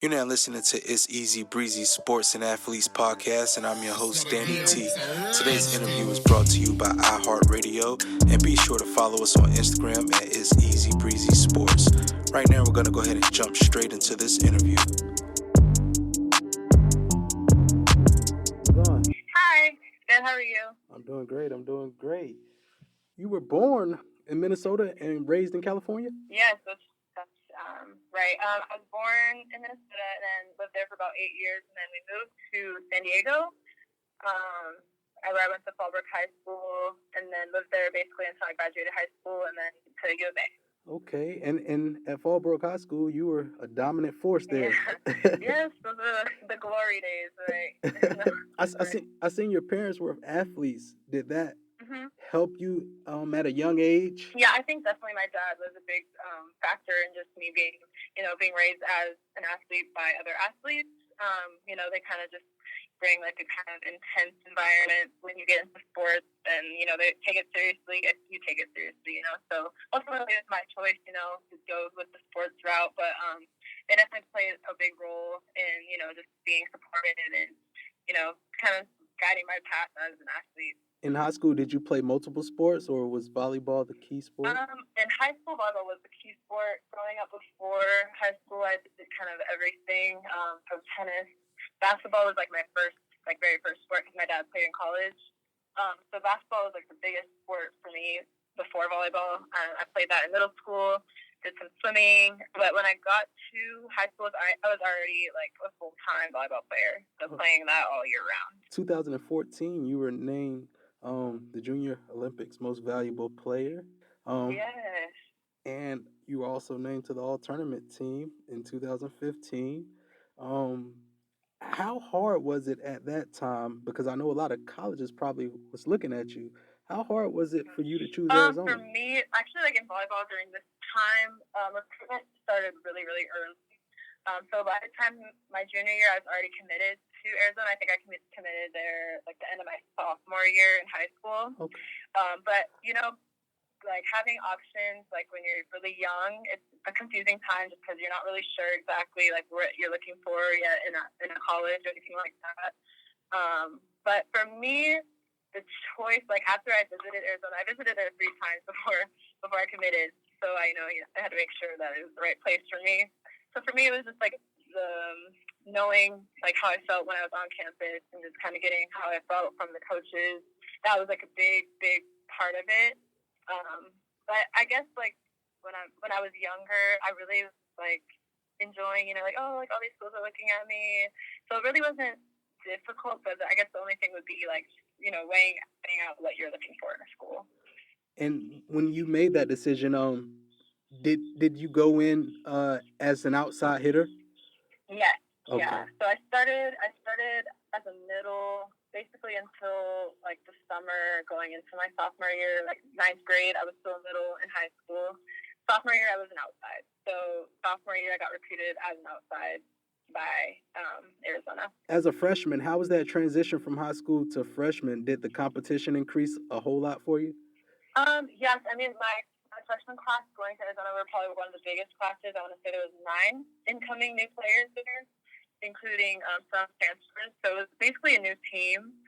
You're now listening to It's Easy Breezy Sports and Athletes Podcast, and I'm your host, Danny T. Today's interview is brought to you by iHeartRadio, and be sure to follow us on Instagram at It's Easy Breezy Sports. Right now, we're going to go ahead and jump straight into this interview. Hi, good. How are you? I'm doing great. You were born in Minnesota and raised in California? Yes, that's right. I was born in Minnesota and then lived there for about 8 years, and then we moved to San Diego. I went to Fallbrook High School and then lived there basically until I graduated high school and then to U of A. Okay, and at Fallbrook High School, you were a dominant force there. Yeah. Yes, those are the glory days, right? I seen your parents were athletes. Did that help you at a young age? Yeah, I think definitely my dad was a big factor in just me being raised as an athlete by other athletes. They kind of just bring like a kind of intense environment when you get into sports, and they take it seriously if you take it seriously. So ultimately it's my choice, to go with the sports route, but it definitely played a big role in just being supported and kind of guiding my path as an athlete. In high school, did you play multiple sports, or was volleyball the key sport? In high school, volleyball was the key sport. Growing up before high school, I did kind of everything from tennis. Basketball was like my very first sport because my dad played in college. So basketball was like the biggest sport for me before volleyball. I played that in middle school, did some swimming. But when I got to high school, I was already like a full-time volleyball player, so playing that all year round. 2014, you were named the Junior Olympics Most Valuable Player. Yes. And you were also named to the All-Tournament team in 2015. How hard was it at that time? Because I know a lot of colleges probably was looking at you. How hard was it for you to choose Arizona? For me, actually, like in volleyball during this time, recruitment started really, really early. So by the time my junior year, I was already committed to Arizona. I think I committed there like the end of my sophomore year in high school. Okay. But like having options, like when you're really young, it's a confusing time just because you're not really sure exactly like what you're looking for yet in a college or anything like that. But for me, the choice, like after I visited Arizona, I visited there 3 times before I committed. So I had to make sure that it was the right place for me. So for me, it was just like the knowing like how I felt when I was on campus and just kind of getting how I felt from the coaches. That was like a big, big part of it. But I guess like when I was younger, I really was like enjoying, like all these schools are looking at me. So it really wasn't difficult, but I guess the only thing would be like, weighing out what you're looking for in a school. And when you made that decision, did you go in as an outside hitter? Yes. Okay. Yeah. So I started as a middle, basically until like the summer going into my sophomore year, like 9th grade. I was still a middle in high school. Sophomore year, I was an outside. So sophomore year, I got recruited as an outside by Arizona. As a freshman, how was that transition from high school to freshman? Did the competition increase a whole lot for you? Yes. I mean, my freshman class going to Arizona were probably one of the biggest classes. I want to say there was 9 incoming new players there, including some transfers. So it was basically a new team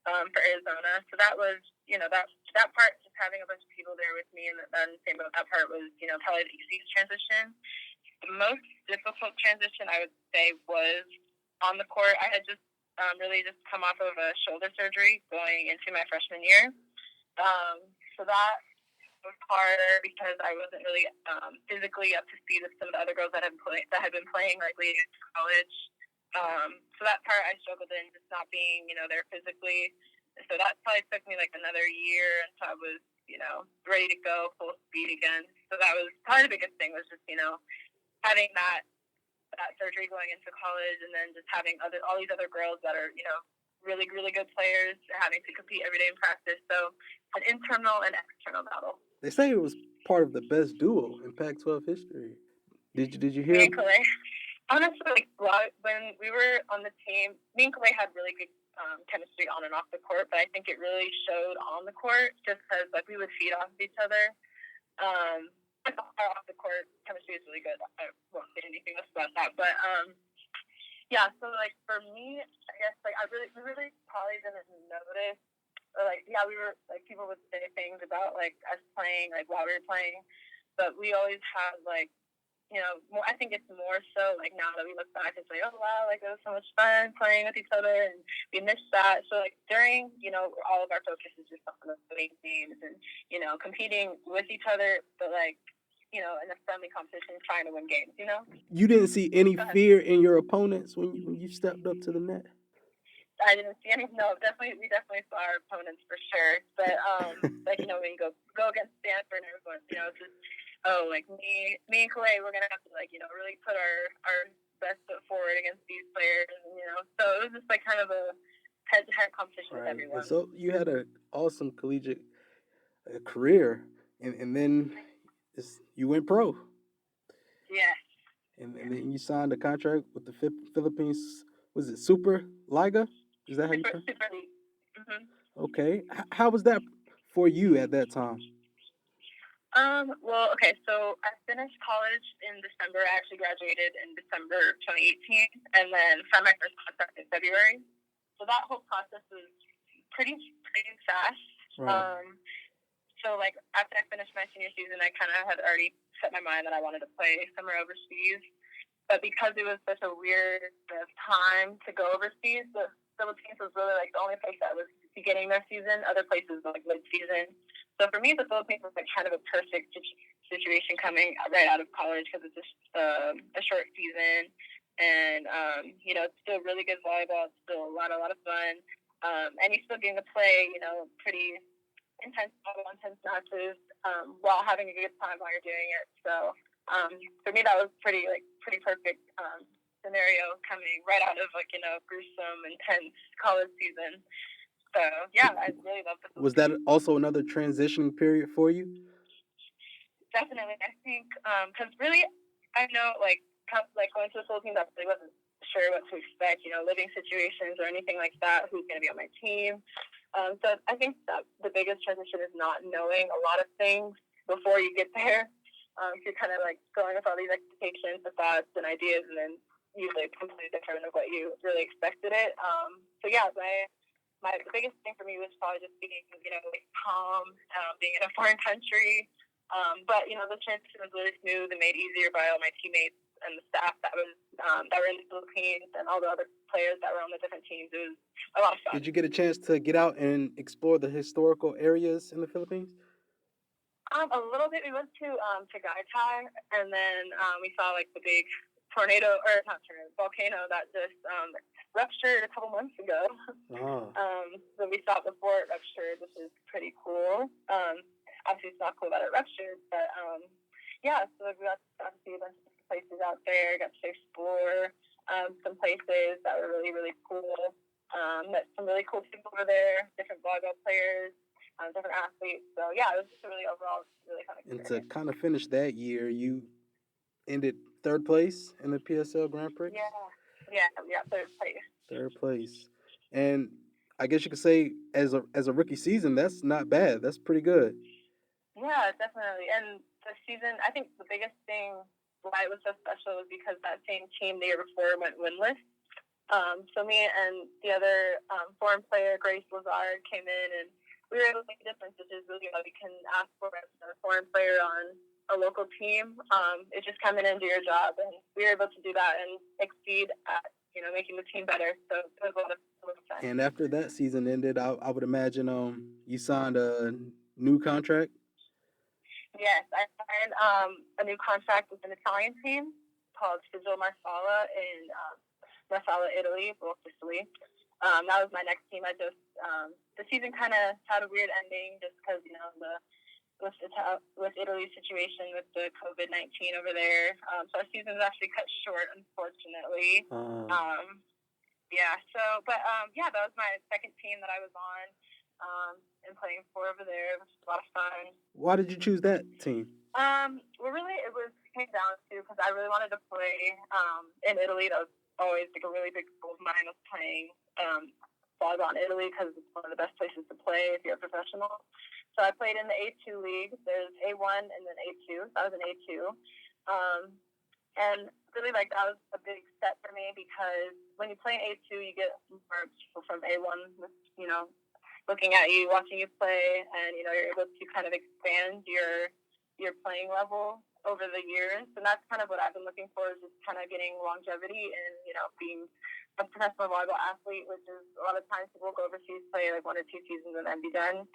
for Arizona. So that was, that part, just having a bunch of people there with me, and then same about that part was, probably the easiest transition. The most difficult transition, I would say, was on the court. I had just really just come off of a shoulder surgery going into my freshman year. So that was harder because I wasn't really physically up to speed with some of the other girls that had been playing like leading into college. So that part I struggled in, just not being, there physically. So that probably took me like another year until I was, ready to go full speed again. So that was probably the biggest thing, was just, having that surgery going into college, and then just having all these other girls that are, really, really good players, having to compete every day in practice. So an internal and external battle. They say it was part of the best duo in Pac-12 history. Did you hear? Me and Calais. Honestly, when we were on the team, me and Calais had really good chemistry on and off the court, but I think it really showed on the court just because like we would feed off of each other. Off the court chemistry is really good. I won't say anything else about that, but Yeah, so like for me, I guess like we really probably didn't notice. Or like yeah, we were like people would say things about like us playing like while we were playing, but we always had like more, I think it's more so like now that we look back, it's like, oh wow, like it was so much fun playing with each other, and we missed that. So like during, all of our focus is just on the winning games and competing with each other, but like in a friendly competition, trying to win games. You didn't see any fear in your opponents when you stepped up to the net? I didn't see any. No, we definitely saw our opponents for sure. But like when you go against Stanford and everyone, it's just like me and Clay, we're gonna have to like really put our best foot forward against these players, and so it was just like kind of a head-to-head competition with everyone. And so you had an awesome collegiate career, and then you went pro. Yes. And then you signed a contract with the Philippines. Was it Super Liga? Is that how you pronounce it? Super League. Mm-hmm. Okay. How was that for you at that time? Well, okay, so I finished college in December. I actually graduated in December 2018, and then signed my first contract in February. So that whole process was pretty fast. Right. So like after I finished my senior season, I kind of had already set my mind that I wanted to play somewhere overseas. But because it was such a weird time to go overseas, the Philippines was really like the only place that was beginning their season. Other places were like mid-season. So for me, the Philippines was like kind of a perfect situation coming right out of college because it's just a short season, and it's still really good volleyball. It's still a lot of fun, and you're still getting to play, pretty intense volleyball, intense matches, while having a good time while you're doing it. So for me, that was pretty perfect scenario coming right out of like gruesome, intense college season. So yeah, I really loved it. Was that also another transitioning period for you? Definitely, I think because really, I know like going to the Philippines, I really wasn't sure what to expect. Living situations or anything like that. Who's going to be on my team? So I think that the biggest transition is not knowing a lot of things before you get there. You're kind of like going with all these expectations, the thoughts and ideas, and then usually it's completely different of what you really expected it. So yeah, the biggest thing for me was probably just being, like calm, being in a foreign country. But the transition was really smooth and made easier by all my teammates and the staff that were in the Philippines and all the other players that were on the different teams. It was a lot of fun. Did you get a chance to get out and explore the historical areas in the Philippines? A little bit. We went to Tagaytay, and then we saw like the big tornado, or not tornado, volcano that just ruptured a couple months ago. Oh. So we saw it before it ruptured, which is pretty cool. Obviously, it's not cool that it ruptured, but yeah. So we got to see a bunch of places out there. Got to explore some places that were really, really cool. Met some really cool people over there, different volleyball players. Different athletes. So yeah, it was just a really overall really fun experience. And to kind of finish that year, you ended third place in the PSL Grand Prix. Yeah, third place. Third place, and I guess you could say as a rookie season, that's not bad. That's pretty good. Yeah, definitely. And the season, I think the biggest thing why it was so special was because that same team the year before went winless. So me and the other foreign player, Grace Lazard, came in and we were able to make a difference, which is really what we can ask for as a foreign player on a local team. It's just come in and do your job, and we were able to do that and exceed at making the team better. So it was a lot of fun. And after that season ended, I would imagine you signed a new contract. Yes, I signed a new contract with an Italian team called Sigil Marsala in Marsala, Italy, Sicily. That was my next team. I just the season kind of had a weird ending just because with Italy's situation with the COVID-19 over there. So our season was actually cut short, unfortunately. Yeah. So, but yeah, that was my second team that I was on and playing for over there. It was a lot of fun. Why did you choose that team? Well, really, it came down to because I really wanted to play in Italy. That was always like a really big goal of mine, was playing volleyball in Italy because it's one of the best places to play if you're a professional. So I played in the A2 league. There's A1 and then A2. So I was in A2. And really like that was a big step for me because when you play in A2, you get more people from A1, you know, looking at you, watching you play, and you know you're able to kind of expand your playing level over the years, and that's kind of what I've been looking for, is just kind of getting longevity and you know being a professional volleyball athlete, which is a lot of times people go overseas, play like 1 or 2 seasons, and then be done.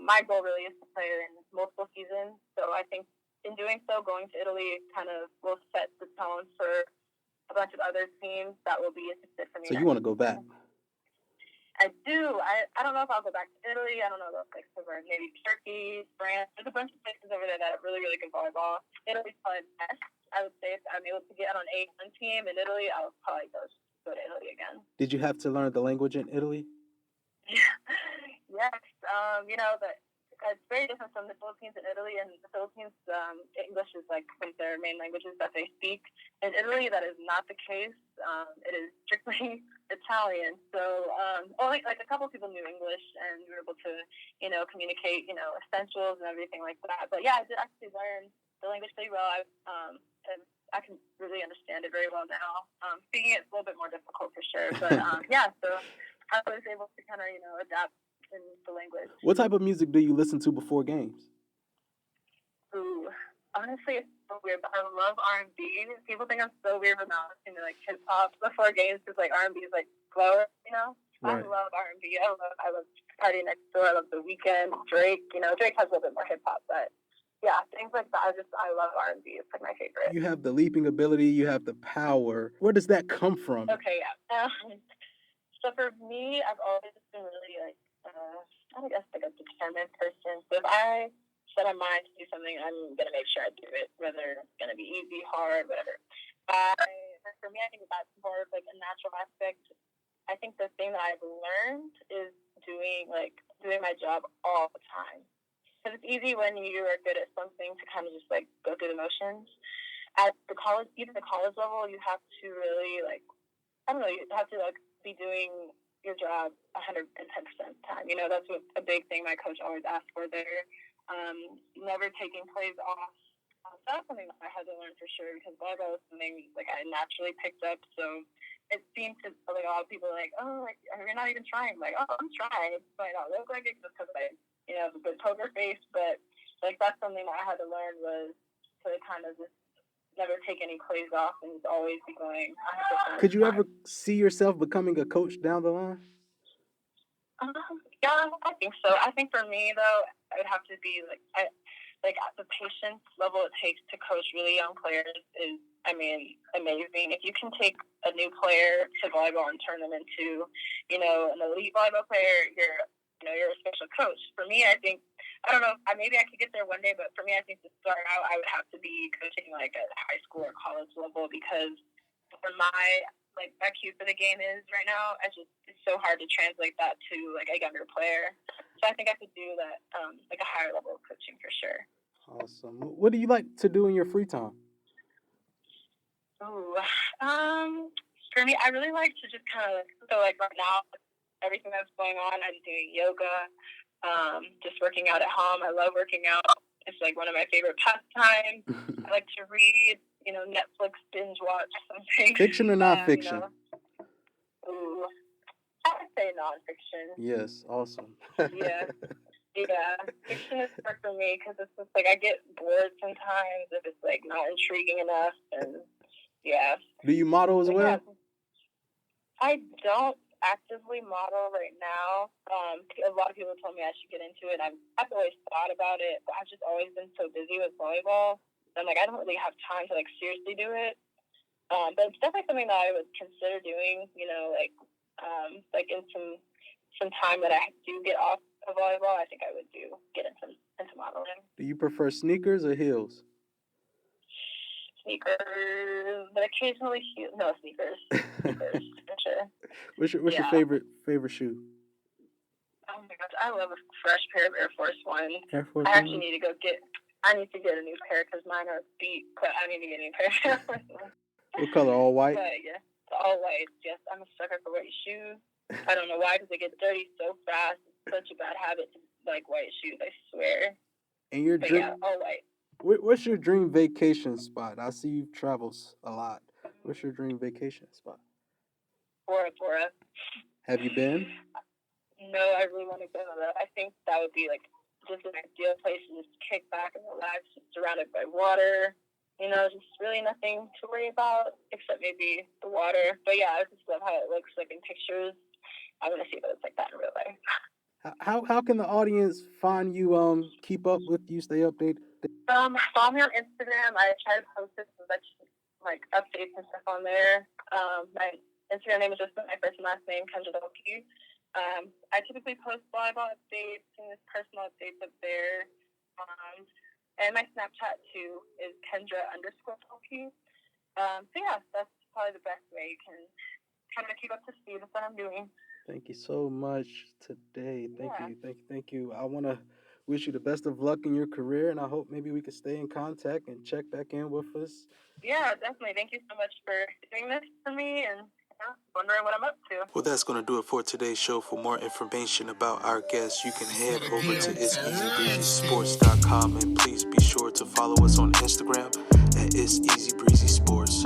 My goal really is to play in multiple seasons, so I think in doing so, going to Italy kind of will set the tone for a bunch of other teams that will be interested for me. So you want to go back? I do. I don't know if I'll go back to Italy. I don't know about places over maybe Turkey, France. There's a bunch of places over there that have really, really good volleyball. Italy's probably the best. I would say if I'm able to get on an A1 team in Italy, I'll probably go to Italy again. Did you have to learn the language in Italy? Yes. You know, it's very different from the Philippines and Italy. And the Philippines, English is like one of their main languages that they speak. In Italy, that is not the case. It is strictly Italian. So only like a couple people knew English, and we were able to, you know, communicate, you know, essentials and everything like that. But yeah, I did actually learn the language pretty well. And I can really understand it very well now. Speaking it's a little bit more difficult for sure. But yeah, so I was able to kind of, you know, adapt in the language. What type of music do you listen to before games? Ooh, honestly, it's so weird, but I love R&B. People think I'm so weird for not listening to like hip hop before games because like R&B is like slower, you know. Right. I love R&B. I love Party Next Door. I love The Weeknd, Drake. You know, Drake has a little bit more hip hop, but yeah, things like that. I love R&B. It's like my favorite. You have the leaping ability. You have the power. Where does that come from? Okay, yeah. So for me, I've always been really like I guess like a determined person. So if I set my mind to do something, I'm gonna make sure I do it, whether it's gonna be easy, hard, whatever. For me, I think that's more of like a natural aspect. I think the thing that I've learned is doing my job all the time. Because it's easy when you are good at something to kind of just like go through the motions. At the college, even the college level, you have to really like, I don't know, you have to like be doing your job 110% of the time. You know, that's what a big thing my coach always asked for there. Never taking plays off. So that's something that I had to learn for sure, because volleyball was something like I naturally picked up. So it seemed to like a lot of people like, oh, like you're not even trying. I'm like, oh, I'm trying. It might not look like it just because I, you know, have a good poker face, but like that's something that I had to learn, was to kind of just never take any plays off and just always be going 100%. Could you ever see yourself becoming a coach down the line? Yeah, I think so. I think for me though, I would have to be like the patience level it takes to coach really young players is, I mean, amazing. If you can take a new player to volleyball and turn them into, you know, an elite volleyball player, you're a special coach. For me, I think, I don't know, maybe I could get there one day, but for me, I think to start out, I would have to be coaching like at high school or college level, because for my IQ for the game is right now, it's so hard to translate that to like a younger player. So I think I could do that, like a higher level of coaching for sure. Awesome. What do you like to do in your free time? Ooh, for me, I really like to just kind of, so like right now, everything that's going on, I'm doing yoga, just working out at home. I love working out. It's like one of my favorite pastimes. I like to read, you know, Netflix, binge watch something. Fiction or non-fiction? You know? Ooh, I would say non-fiction. Yes, awesome. Yeah. Fiction is hard for me because it's just like I get bored sometimes if it's like not intriguing enough, and yeah. Do you model as well? Yeah. I don't actively model right now. A lot of people told me I should get into it. I've always thought about it, but I've just always been so busy with volleyball. I'm like, I don't really have time to like seriously do it. But it's definitely something that I would consider doing. You know, like in some time that I do get off of volleyball, I think I would get into modeling. Do you prefer sneakers or heels? Sneakers, but occasionally heels. No, sneakers. Sneakers, for sure. What's your favorite shoe? Oh my gosh, I love a fresh pair of Air Force One. Air Force I actually need to get a new pair because mine are beat, but I need to get a new pair of Air Force One. What color? All white? But yeah, all white. Yes, I'm a sucker for white shoes. I don't know why, because they get dirty so fast. It's such a bad habit to like white shoes, I swear. And your yeah, all white. What's your dream vacation spot? I see you travels a lot. What's your dream vacation spot? Bora Bora. Have you been? No, I really want to go though. I think that would be like just an ideal place to just kick back and relax, just surrounded by water. You know, just really nothing to worry about except maybe the water. But yeah, I just love how it looks like in pictures. I want to see what it's like that in real life. How can the audience find you? Keep up with you, stay updated. Follow me on Instagram. I try to post some like updates and stuff on there. My Instagram name is just my first and last name, Kendra Dahlke. I typically post volleyball updates and just personal updates up there. And my Snapchat too is Kendra_Dahlke. So yeah, that's probably the best way you can kind of keep up to speed with what I'm doing. Thank you so much today. Thank you. I want to wish you the best of luck in your career, and I hope maybe we can stay in contact and check back in with us. Yeah, definitely. Thank you so much for doing this for me and wondering what I'm up to. Well, that's going to do it for today's show. For more information about our guests, you can head over to itseasybreezysports.com, and please be sure to follow us on Instagram at itseasybreezysports.